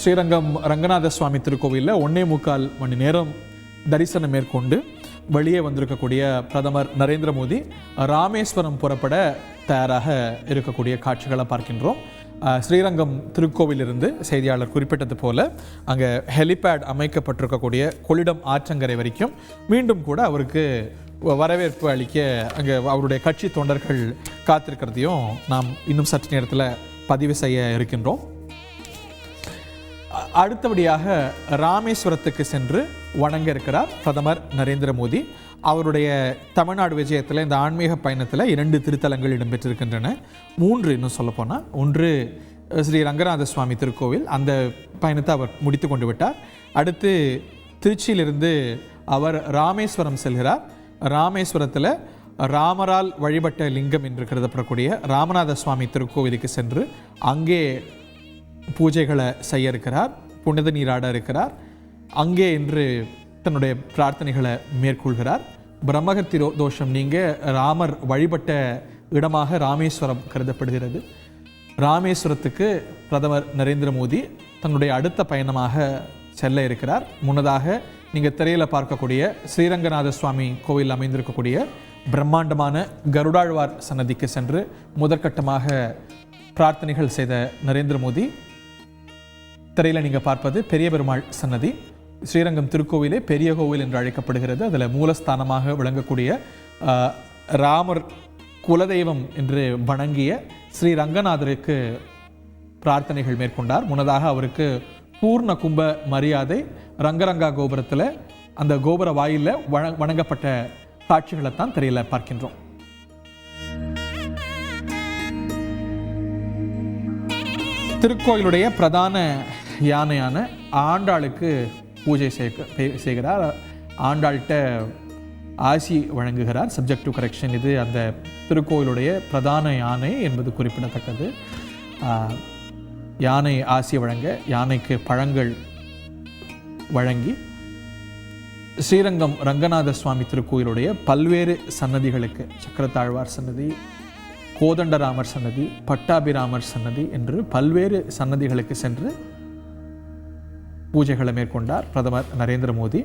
ஸ்ரீரங்கம் ரங்கநாத சுவாமி திருக்கோவிலில் 1.25 மணி நேரம் தரிசனம் மேற்கொண்டு வெளியே வந்திருக்கக்கூடிய பிரதமர் நரேந்திர மோடி ராமேஸ்வரம் புறப்பட தயாராக இருக்கக்கூடிய காட்சிகளை பார்க்கின்றோம். ஸ்ரீரங்கம் திருக்கோவிலிருந்து செய்தியாளர் குறிப்பிட்டது போல அங்கே ஹெலிபேட் அமைக்கப்பட்டிருக்கக்கூடிய கொள்ளிடம் ஆற்றங்கரை வரைக்கும் மீண்டும் கூட அவருக்கு வரவேற்பு அளிக்க அங்கே அவருடைய கட்சி தொண்டர்கள் காத்திருக்கிறதையும் நாம் இன்னும் சற்று நேரத்தில் பதிவு செய்ய இருக்கின்றோம். அடுத்தபடியாக ராமேஸ்வரத்துக்கு சென்று வணங்க இருக்கிறார் பிரதமர் நரேந்திர மோடி. அவருடைய தமிழ்நாடு விஜயத்தில் இந்த ஆன்மீக பயணத்தில் 2 திருத்தலங்கள் இடம்பெற்றிருக்கின்றன. 3 இன்னும் சொல்லப்போனால், ஒன்று ஸ்ரீ ரங்கநாத சுவாமி திருக்கோவில், அந்த பயணத்தை அவர் முடித்து கொண்டு விட்டார். அடுத்து திருச்சியிலிருந்து அவர் ராமேஸ்வரம் செல்கிறார். ராமேஸ்வரத்தில் ராமரால் வழிபட்ட லிங்கம் என்று கருதப்படக்கூடிய ராமநாத சுவாமி திருக்கோவிலுக்கு சென்று அங்கே பூஜைகளை செய்ய இருக்கிறார், புனித நீராட இருக்கிறார். அங்கே இன்று தன்னுடைய பிரார்த்தனைகளை மேற்கொள்கிறார். பிரம்மகத்தி தோஷம் நீங்க ராமர் வழிபட்ட இடமாக ராமேஸ்வரம் கருதப்படுகிறது. ராமேஸ்வரத்துக்கு பிரதமர் நரேந்திர மோடி தன்னுடைய அடுத்த பயணமாக செல்ல இருக்கிறார். முன்னதாக நீங்கள் திரையில் பார்க்கக்கூடிய ஸ்ரீரங்கநாத சுவாமி கோவில் அமைந்திருக்கக்கூடிய பிரம்மாண்டமான கருடாழ்வார் சன்னதிக்கு சென்று முதற்கட்டமாக பிரார்த்தனைகள் செய்த நரேந்திர மோடி, திரையில் நீங்கள் பார்ப்பது பெரிய பெருமாள் சன்னதி. ஸ்ரீரங்கம் திருக்கோவிலே பெரிய கோவில் என்று அழைக்கப்படுகிறது. அதில் மூலஸ்தானமாக விளங்கக்கூடிய ராமர் குலதெய்வம் என்று வணங்கிய ஸ்ரீ ரங்கநாதருக்கு பிரார்த்தனைகள் மேற்கொண்டார். முன்னதாக அவருக்கு பூர்ண கும்ப மரியாதை ரங்கரங்கா கோபுரத்தில் அந்த கோபுர வாயிலில் வணங்கப்பட்ட காட்சிகளைத்தான் திரையில் பார்க்கின்றோம். திருக்கோயிலுடைய பிரதான யானையான ஆண்டாளுக்கு பூஜை செய்கிறார். ஆண்டாள்கிட்ட ஆசி வழங்குகிறார். சப்ஜெக்ட் டு கரெக்ஷன், இது அந்த திருக்கோயிலுடைய பிரதான யானை என்பது குறிப்பிடத்தக்கது. யானை ஆசி வழங்க, யானைக்கு பழங்கள் வழங்கி ஸ்ரீரங்கம் ரங்கநாத சுவாமி திருக்கோயிலுடைய பல்வேறு சன்னதிகளுக்கு, சக்கரத்தாழ்வார் சன்னதி, கோதண்டராமர் சன்னதி, பட்டாபிராமர் சன்னதி என்று பல்வேறு சன்னதிகளுக்கு சென்று பூஜைகளை மேற்கொண்டார் பிரதமர் நரேந்திர மோடி.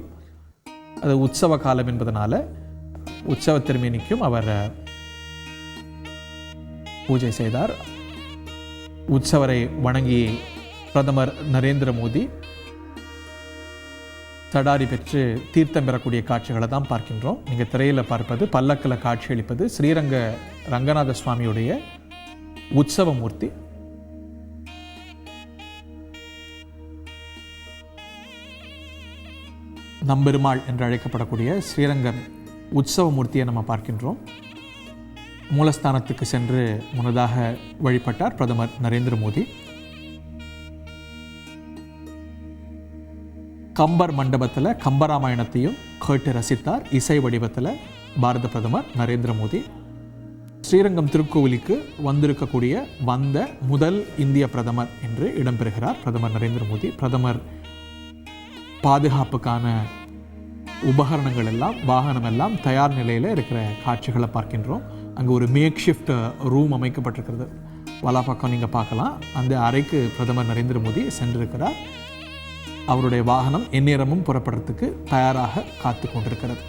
அது உற்சவ காலம் என்பதனால உற்சவ திருமேனிக்கும் அவர் பூஜை செய்தார். உற்சவரை வணங்கி பிரதமர் நரேந்திர மோடி தடாரி பெற்று தீர்த்தம் பெறக்கூடிய காட்சிகளை தான் பார்க்கின்றோம். நீங்கள் திரையில் பார்ப்பது பல்லக்கில் காட்சியளிப்பது ஸ்ரீரங்க ரங்கநாத சுவாமியுடைய உற்சவ மூர்த்தி. நம்பெருமாள் என்று அழைக்கப்படக்கூடிய ஸ்ரீரங்கம் உற்சவ மூர்த்தியை நம்ம பார்க்கின்றோம். மூலஸ்தானத்துக்கு சென்று முன்னதாக வழிபட்டார் பிரதமர் நரேந்திர மோடி. கம்பர் மண்டபத்தில் கம்பராமாயணத்தையும் கேட்டு ரசித்தார் இசை வடிவத்தில் பாரத பிரதமர் நரேந்திர மோடி. ஸ்ரீரங்கம் திருக்கோவிலுக்கு வந்த முதல் இந்திய பிரதமர் என்று இடம்பெறுகிறார் பிரதமர் நரேந்திர மோடி. பிரதமர் பாதுகாப்புக்கான உபகரணங்கள் எல்லாம், வாகனம் எல்லாம் தயார் நிலையில் இருக்கிற காட்சிகளை பார்க்கின்றோம். அங்கே ஒரு மேக் ஷிஃப்ட் ரூம் அமைக்கப்பட்டிருக்கிறது. வலப்பக்கம் நீங்கள் பார்க்கலாம். அந்த அறைக்கு பிரதமர் நரேந்திர மோடி சென்றிருக்கிறார். அவருடைய வாகனம் எந்நேரமும் புறப்படுறதுக்கு தயாராக காத்து கொண்டிருக்கிறது.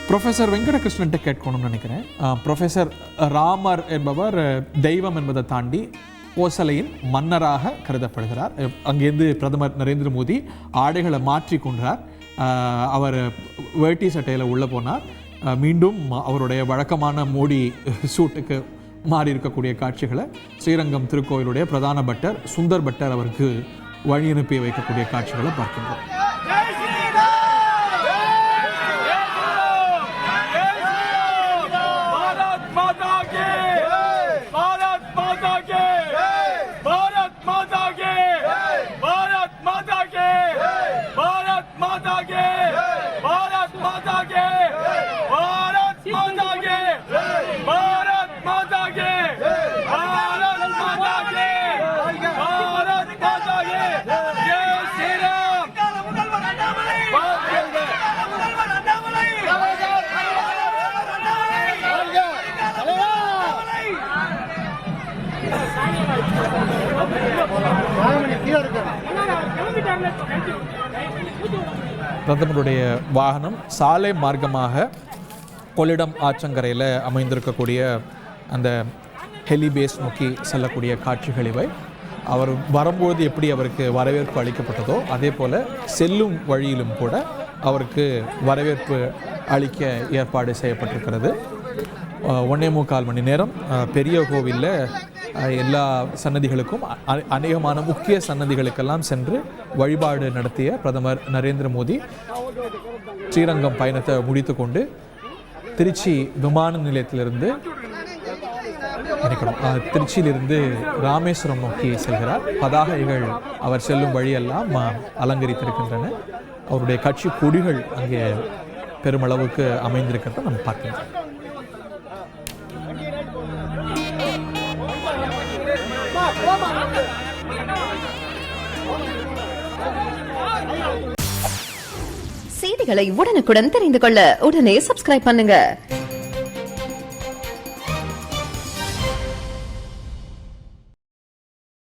ப்ரொஃபஸர் வெங்கடகிருஷ்ணன்ட்ட கேட்கணும்னு நினைக்கிறேன். ப்ரொஃபஸர் ராமர் என்பவர் தெய்வம் என்பதை தாண்டி கோசலையின் மன்னராக கருதப்படுகிறார். அங்கேருந்து பிரதமர் நரேந்திர மோடி ஆடைகளை மாற்றி கொண்டார். அவர் வேட்டி சட்டையில் உள்ளே போனார். மீண்டும் அவருடைய வழக்கமான மோடி சூட்டுக்கு மாறி இருக்கக்கூடிய காட்சிகளை ஸ்ரீரங்கம் திருக்கோயிலுடைய பிரதான பட்டர் சுந்தர் பட்டர் அவருக்கு வழி அனுப்பி வைக்கக்கூடிய காட்சிகளை பார்க்கின்றோம். பிரதமருடைய வாகனம் சாலை மார்க்கமாக கொள்ளிடம் ஆற்றங்கரையில் அமைந்திருக்கக்கூடிய அந்த ஹெலிபேஸ் நோக்கி செல்லக்கூடிய காட்சிகள் இவை. அவர் வரும்போது எப்படி அவருக்கு வரவேற்பு அளிக்கப்பட்டதோ அதே போல் செல்லும் வழியிலும் கூட அவருக்கு வரவேற்பு அளிக்க ஏற்பாடு செய்யப்பட்டிருக்கிறது. 1.25 மணி நேரம் பெரிய கோவிலில் எல்லா சன்னதிகளுக்கும் அநேகமான முக்கிய சன்னதிகளுக்கெல்லாம் சென்று வழிபாடு நடத்திய பிரதமர் நரேந்திர மோடி ஸ்ரீரங்கம் பயணத்தை முடித்து கொண்டு திருச்சி விமான நிலையத்திலிருந்து திருச்சியிலிருந்து ராமேஸ்வரம் நோக்கி செல்கிறார். பதாகைகள் அவர் செல்லும் வழியெல்லாம் அலங்கரித்திருக்கின்றன. அவருடைய கட்சி கொடிகள் அங்கே பெருமளவுக்கு அமைந்திருக்கிறத நம்ம பார்க்கின்றோம். செய்திகளை உடனுக்குடன் தெரிந்து கொள்ள உடனே சப்ஸ்கிரைப் பண்ணுங்க.